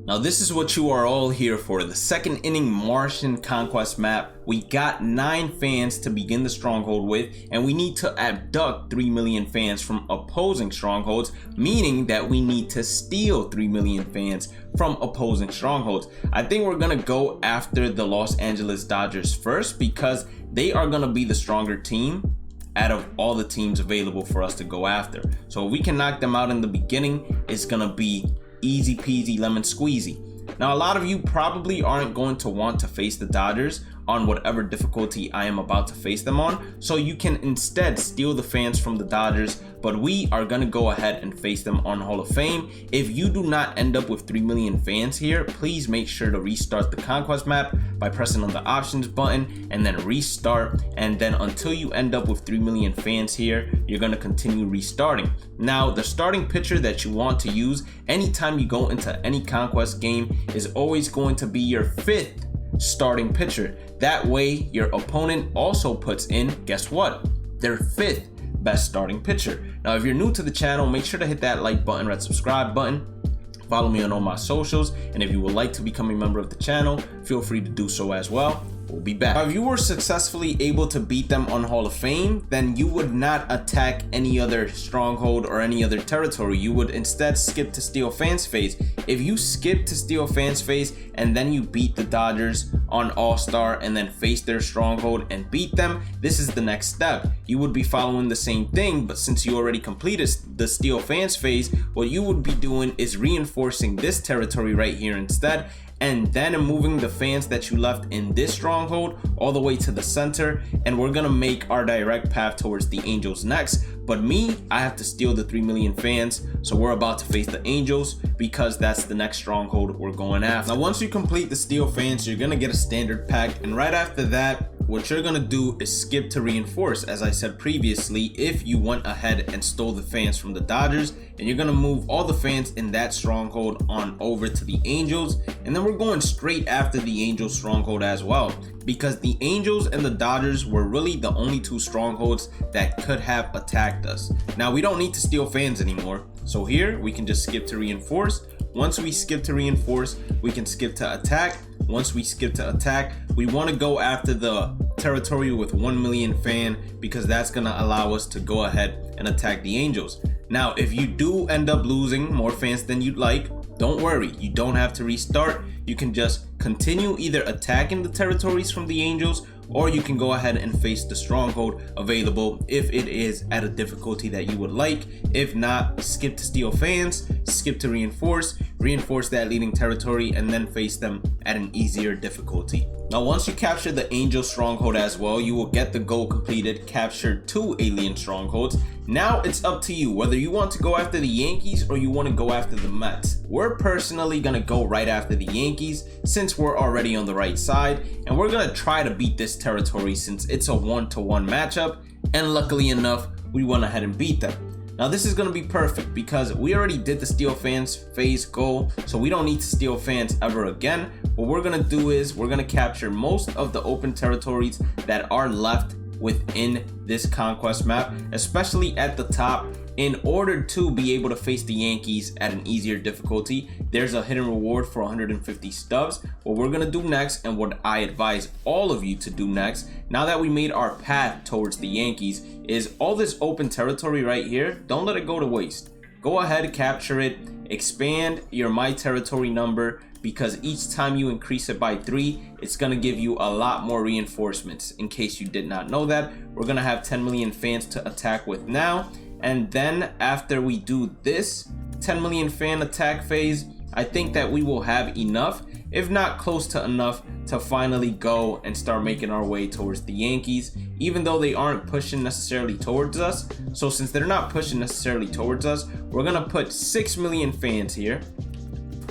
Now this is what you are all here for, the second inning Martian Conquest map. We got 9 fans to begin the stronghold with, and we need to abduct 3 million fans from opposing strongholds, meaning that we need to steal 3 million fans from opposing strongholds. I think we're gonna go after the Los Angeles Dodgers first because they are gonna be the stronger team out of all the teams available for us to go after. So if we can knock them out in the beginning, it's gonna be easy peasy lemon squeezy. Now a lot of you probably aren't going to want to face the Dodgers on whatever difficulty I am about to face them on, so you can instead steal the fans from the Dodgers, but we are going to go ahead and face them on Hall of Fame. If you do not end up with 3 million fans here, please make sure to restart the Conquest map by pressing on the options button and then restart, and then until you end up with 3 million fans here, you're going to continue restarting. Now the starting pitcher that you want to use anytime you go into any Conquest game is always going to be your 5th starting pitcher. That way your opponent also puts in, guess what, their 5th best starting pitcher. Now if you're new to the channel, make sure to hit that like button, red subscribe button, follow me on all my socials, and if you would like to become a member of the channel, feel free to do so as well. We'll be back. If you were successfully able to beat them on Hall of Fame, then you would not attack any other stronghold or any other territory. You would instead skip to steal fans phase. If you skip to steal fans phase and then you beat the Dodgers on All-Star and then face their stronghold and beat them, this is the next step. You would be following the same thing, but since you already completed the steal fans phase, what you would be doing is reinforcing this territory right here instead, and then moving the fans that you left in this stronghold all the way to the center, and we're gonna make our direct path towards the Angels next. But me, I have to steal the 3 million fans, so we're about to face the Angels because that's the next stronghold we're going after. Now once you complete the steal fans, you're gonna get a standard pack, and right after that, what you're gonna do is skip to reinforce, as I said previously, if you went ahead and stole the fans from the Dodgers, and you're gonna move all the fans in that stronghold on over to the Angels, and then we're going straight after the Angels stronghold as well, because the Angels and the Dodgers were really the only 2 strongholds that could have attacked us. Now we don't need to steal fans anymore, so here we can just skip to reinforce. Once we skip to reinforce, we can skip to attack. Once we skip to attack, we want to go after the territory with 1 million fan because that's going to allow us to go ahead and attack the Angels. Now if you do end up losing more fans than you'd like, don't worry, you don't have to restart. You can just continue either attacking the territories from the Angels, or you can go ahead and face the stronghold available if it is at a difficulty that you would like. If not, skip to steal fans, skip to reinforce that leading territory, and then face them at an easier difficulty. Now once you capture the Angel stronghold as well, you will get the goal completed, capture 2 alien strongholds. Now it's up to you whether you want to go after the Yankees or you want to go after the Mets. We're personally gonna go right after the Yankees since we're already on the right side, and we're gonna try to beat this territory since it's a 1-to-1 matchup, and luckily enough we went ahead and beat them. Now this is going to be perfect because we already did the steal fans phase goal, so we don't need to steal fans ever again. What we're going to do is we're going to capture most of the open territories that are left within this Conquest map, especially at the top, in order to be able to face the Yankees at an easier difficulty. There's a hidden reward for 150 stubs. What we're gonna do next, and what I advise all of you to do next, now that we made our path towards the Yankees, is all this open territory right here, don't let it go to waste. Go ahead, capture it, expand your my territory number, because each time you increase it by 3, it's going to give you a lot more reinforcements. In case you did not know that, we're going to have 10 million fans to attack with now, and then after we do this 10 million fan attack phase, I think that we will have enough, if not close to enough, to finally go and start making our way towards the Yankees, even though they aren't pushing necessarily towards us. So since they're not pushing necessarily towards us, we're going to put 6 million fans here,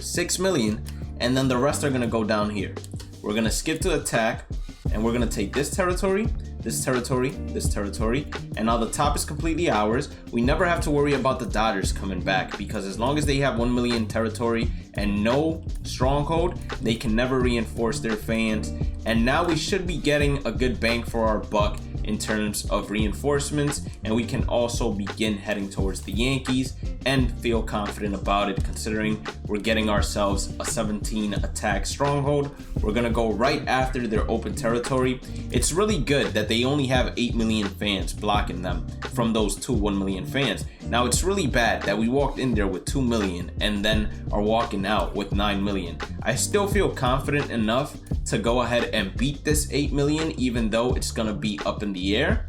6 million, and then the rest are going to go down here. We're going to skip to attack, and we're going to take this territory, this territory, this territory, and now the top is completely ours. We never have to worry about the Dodgers coming back, because as long as they have 1 million territory and no stronghold, they can never reinforce their fans. And now we should be getting a good bang for our buck in terms of reinforcements, and we can also begin heading towards the Yankees and feel confident about it, considering we're getting ourselves a 17 attack stronghold. We're gonna go right after their open territory. It's really good that they only have 8 million fans blocking them from those 1 million fans. Now it's really bad that we walked in there with 2 million and then are walking out with 9 million. I still feel confident enough to go ahead and beat this 8 million, even though it's gonna be up in the air.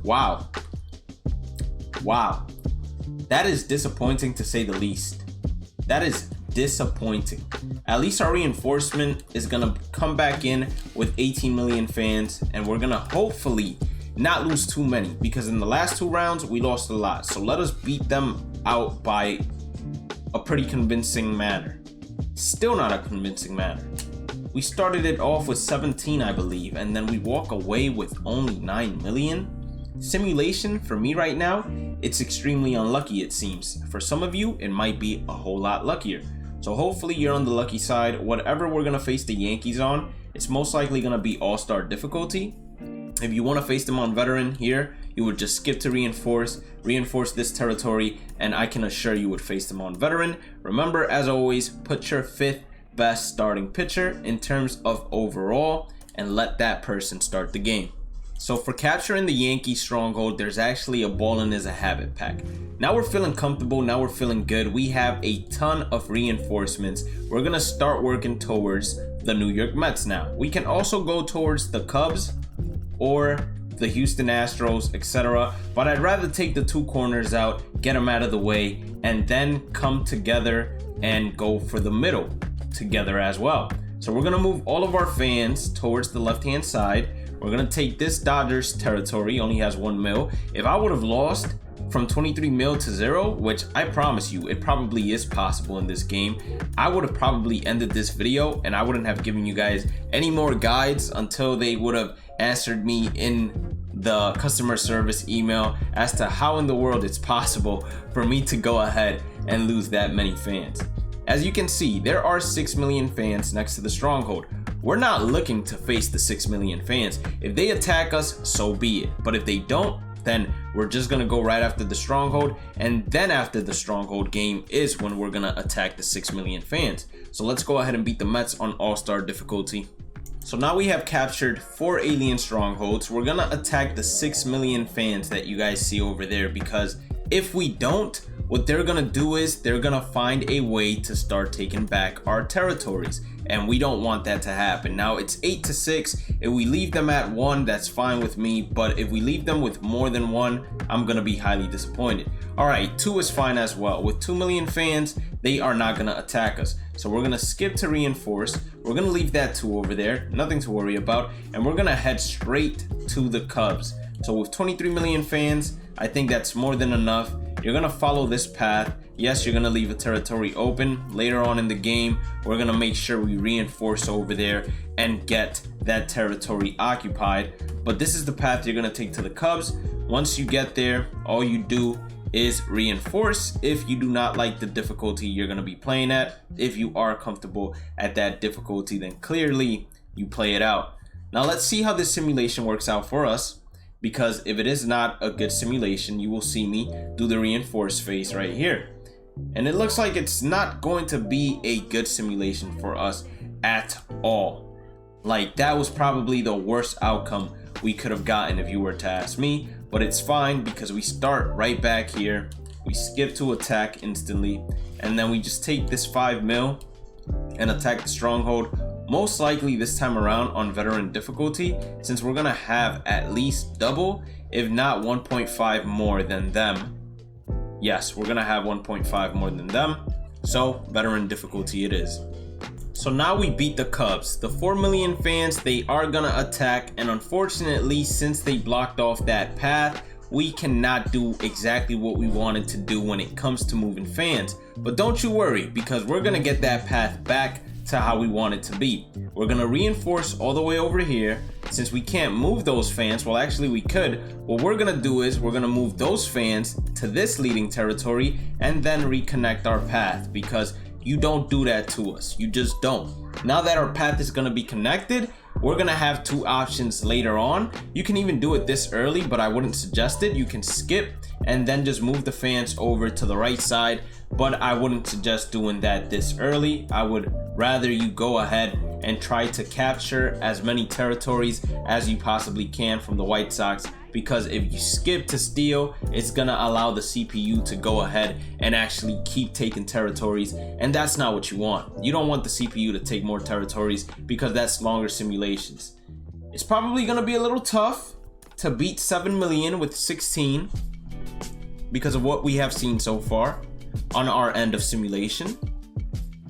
Wow. That is disappointing to say the least. That is disappointing. At least our reinforcement is gonna come back in with 18 million fans, and we're gonna hopefully not lose too many, because in the last 2 rounds we lost a lot. So let us beat them out by a pretty convincing manner. Still not a convincing manner. We started it off with 17, I believe, and then we walk away with only 9 million. Simulation for me right now, it's extremely unlucky, it seems. For some of you, it might be a whole lot luckier. So hopefully you're on the lucky side. Whatever we're gonna face the Yankees on, it's most likely gonna be all-star difficulty. If you want to face them on veteran here, you would just skip to reinforce this territory, and I can assure you would face them on veteran. Remember, as always, put your 5th best starting pitcher in terms of overall and let that person start the game. So for capturing the Yankee stronghold, there's actually a ballin' is a habit pack. Now we're feeling comfortable, now we're feeling good. We have a ton of reinforcements. We're gonna start working towards the New York Mets now. We can also go towards the Cubs or the Houston Astros, etc. But I'd rather take the 2 corners out, get them out of the way, and then come together and go for the middle together as well. So we're gonna move all of our fans towards the left-hand side. We're gonna take this Dodgers territory, only has 1 mil. If I would have lost from 23 mil to 0, which I promise you, it probably is possible in this game, I would have probably ended this video and I wouldn't have given you guys any more guides until they would have answered me in the customer service email as to how in the world it's possible for me to go ahead and lose that many fans. As you can see, there are 6 million fans next to the stronghold. We're not looking to face the 6 million fans. If they attack us, so be it. But if they don't, then we're just gonna go right after the stronghold, and then after the stronghold game is when we're gonna attack the 6 million fans. So let's go ahead and beat the Mets on all-star difficulty. So now we have captured 4 alien strongholds. We're gonna attack the 6 million fans that you guys see over there, because if we don't, what they're gonna do is they're gonna find a way to start taking back our territories, and we don't want that to happen. Now it's 8-6. If we leave them at 1, that's fine with me, but if we leave them with more than 1, I'm gonna be highly disappointed. All right, 2 is fine as well. With 2 million fans, they are not gonna attack us. So we're gonna skip to reinforce. We're gonna leave that 2 over there, nothing to worry about, and we're gonna head straight to the Cubs. So with 23 million fans, I think that's more than enough. You're gonna follow this path. Yes, you're gonna leave a territory open. Later on in the game, we're gonna make sure we reinforce over there and get that territory occupied. But this is the path you're gonna take to the Cubs. Once you get there, all you do is reinforce. If you do not like the difficulty you're gonna be playing at, if you are comfortable at that difficulty, then clearly you play it out. Now let's see how this simulation works out for us. Because if it is not a good simulation, you will see me do the reinforce phase right here. And it looks like it's not going to be a good simulation for us at all. Like, that was probably the worst outcome we could have gotten if you were to ask me. But it's fine because we start right back here. We skip to attack instantly. And then we just take this 5 mil and attack the stronghold. Most likely this time around on veteran difficulty, since we're gonna have at least double, if not 1.5 more than them. Yes, we're gonna have 1.5 more than them, so veteran difficulty it is. So now we beat the Cubs. The 4 million fans, they are gonna attack, and unfortunately, since they blocked off that path, we cannot do exactly what we wanted to do when it comes to moving fans. But don't you worry, because we're gonna get that path back to how we want it to be. We're gonna reinforce all the way over here. Since we can't move those fans, well actually we could, what we're gonna do is we're gonna move those fans to this leading territory and then reconnect our path, because you don't do that to us. You just don't. Now that our path is gonna be connected, we're gonna have two options later on. You can even do it this early, but I wouldn't suggest it. You can skip and then just move the fans over to the right side, but I wouldn't suggest doing that this early. I would rather you go ahead and try to capture as many territories as you possibly can from the White Sox, because if you skip to steal, it's gonna allow the CPU to go ahead and actually keep taking territories, and that's not what you want. You don't want the CPU to take more territories, because that's longer simulations. It's probably gonna be a little tough to beat 7 million with 16 because of what we have seen so far on our end of simulation.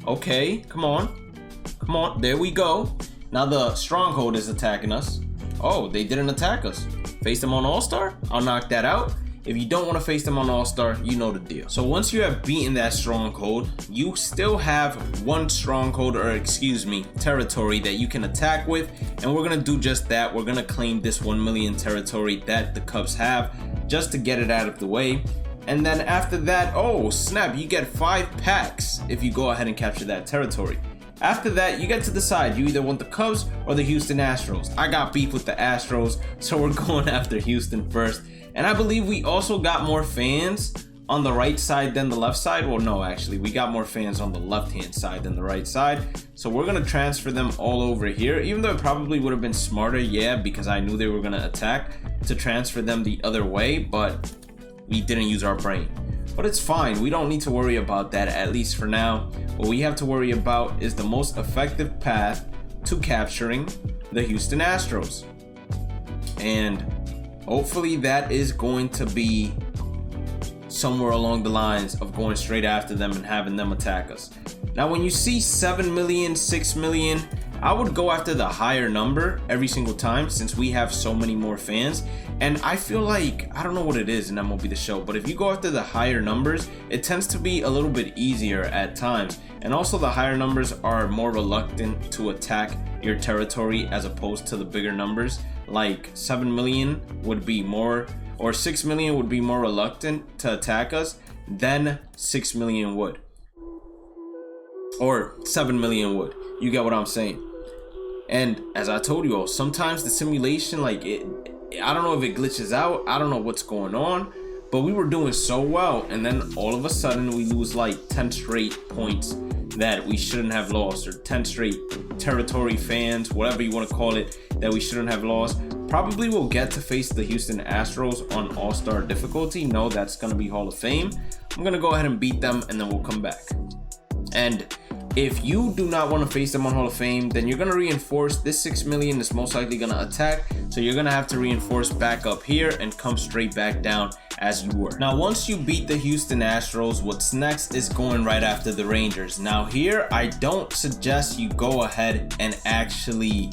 Okay, come on, there we go. Now the stronghold is attacking us. Oh, they didn't attack us. Face them on All-Star? I'll knock that out. If you don't want to face them on All-Star, you know the deal. So once you have beaten that stronghold, you still have one stronghold, or excuse me, territory that you can attack with, and we're gonna do just that. We're gonna claim this 1 million territory that the Cubs have, just to get it out of the way. And then after that, oh snap, you get 5 packs if you go ahead and capture that territory. After that, you get to decide. You either want the Cubs or the Houston Astros. I got beef with the Astros, so we're going after Houston first. And I believe we also got more fans on the right side than the left side. Well, no, actually, we got more fans on the left-hand side than the right side. So we're going to transfer them all over here, even though it probably would have been smarter, yeah, because I knew they were going to attack, to transfer them the other way, but we didn't use our brain. But it's fine, we don't need to worry about that, at least for now. What we have to worry about is the most effective path to capturing the Houston Astros. And hopefully that is going to be somewhere along the lines of going straight after them and having them attack us. Now when you see 7 million, 6 million, I would go after the higher number every single time, since we have so many more fans. And I feel like, I don't know what it is in MLB The Show, but if you go after the higher numbers, it tends to be a little bit easier at times. And also the higher numbers are more reluctant to attack your territory as opposed to the bigger numbers. Like 7 million would be more, or 6 million would be more reluctant to attack us than 6 million would. Or 7 million would. You get what I'm saying? And as I told you all, sometimes the simulation, like I don't know if it glitches out, I don't know what's going on, but we were doing so well, and then all of a sudden we lose like 10 straight points that we shouldn't have lost, or 10 straight territory fans, whatever you want to call it, that we shouldn't have lost. Probably we'll get to face the Houston Astros on All-Star difficulty. No, that's going to be Hall of Fame. I'm going to go ahead and beat them, and then we'll come back. And if you do not want to face them on Hall of Fame, then you're going to reinforce. This 6 million is most likely going to attack, so you're going to have to reinforce back up here and come straight back down as you were. Now once you beat the Houston Astros, what's next is going right after the Rangers. Now here, I don't suggest you go ahead and actually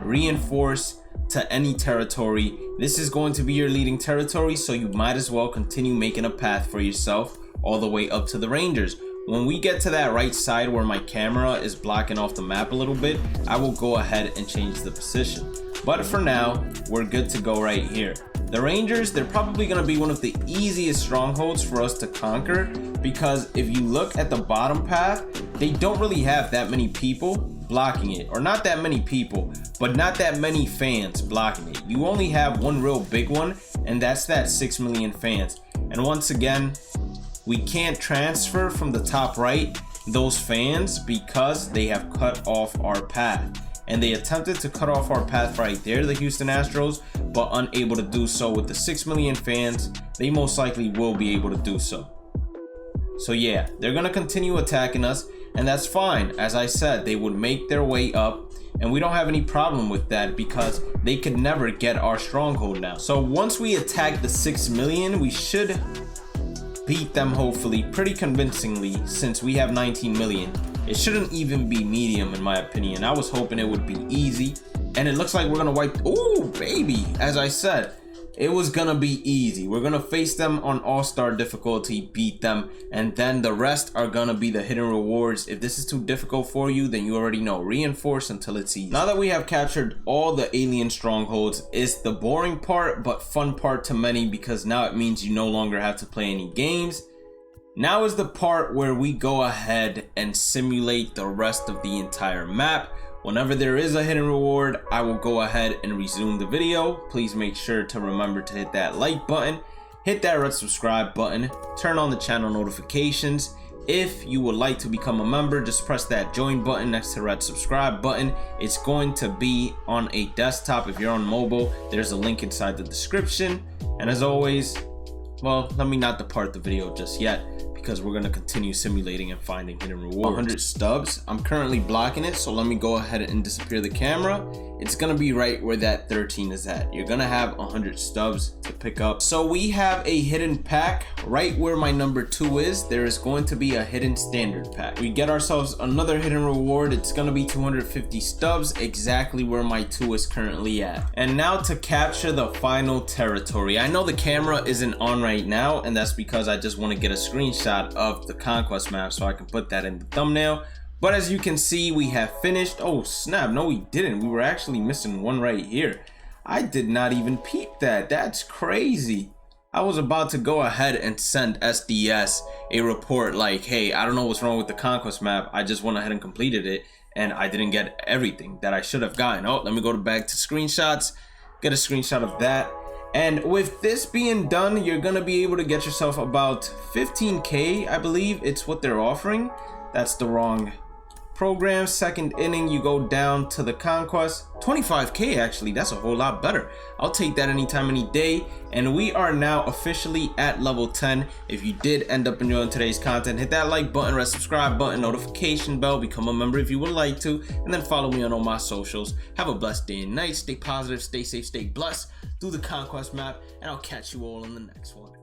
reinforce to any territory. This is going to be your leading territory, so you might as well continue making a path for yourself all the way up to the Rangers. When we get to that right side where my camera is blocking off the map a little bit, I will go ahead and change the position. But for now, we're good to go right here. The Rangers, they're probably going to be one of the easiest strongholds for us to conquer, because if you look at the bottom path, they don't really have that many people blocking it, or not that many people, but not that many fans blocking it. You only have one real big one, and that's that 6 million fans. And once again, we can't transfer from the top right those fans because they have cut off our path. And they attempted to cut off our path right there, the Houston Astros, but unable to do so. With the 6 million fans, they most likely will be able to do so. So yeah, they're gonna continue attacking us, and that's fine. As I said, they would make their way up, and we don't have any problem with that because they could never get our stronghold now. So once we attack the 6 million, we should beat them hopefully pretty convincingly, since we have 19 million. It shouldn't even be medium in my opinion. I was hoping it would be easy, and it looks like we're gonna wipe. Ooh baby, as I said, it was gonna be easy. We're gonna face them on all-star difficulty, beat them, and then the rest are gonna be the hidden rewards. If this is too difficult for you, then you already know, reinforce until it's easy. Now that we have captured all the alien strongholds, it's the boring part but fun part to many, because now it means you no longer have to play any games. Now is the part where we go ahead and simulate the rest of the entire map. Whenever there is a hidden reward, I will go ahead and resume the video. Please make sure to remember to hit that like button, hit that red subscribe button, turn on the channel notifications. If you would like to become a member, just press that join button next to the red subscribe button. It's going to be on a desktop. If you're on mobile, there's a link inside the description. And as always, well, let me not depart the video just yet, because we're going to continue simulating and finding hidden rewards. 100 stubs. I'm currently blocking it, so let me go ahead and disappear the camera. It's going to be right where that 13 is at. You're going to have 100 stubs to pick up. So we have a hidden pack right where my number 2 is. There is going to be a hidden standard pack. We get ourselves another hidden reward. It's going to be 250 stubs, exactly where my 2 is currently at. And now to capture the final territory. I know the camera isn't on right now, and that's because I just want to get a screenshot of the conquest map so I can put that in the thumbnail. But as you can see, we have finished. Oh snap, no we didn't. We were actually missing one right here. I did not even peep that. That's crazy. I was about to go ahead and send SDS a report like, hey, I don't know what's wrong with the conquest map. I just went ahead and completed it and I didn't get everything that I should have gotten. Oh, let me go back to screenshots, get a screenshot of that. And with this being done, you're gonna be able to get yourself about 15k, I believe it's what they're offering. That's the wrong program. Second inning, you go down to the conquest. 25k actually, that's a whole lot better. I'll take that anytime, any day. And we are now officially at level 10. If you did end up enjoying today's content, hit that like button, red subscribe button, notification bell, become a member if you would like to, and then follow me on all my socials. Have a blessed day and night. Stay positive, stay safe, stay blessed. Do the conquest map, and I'll catch you all in the next one.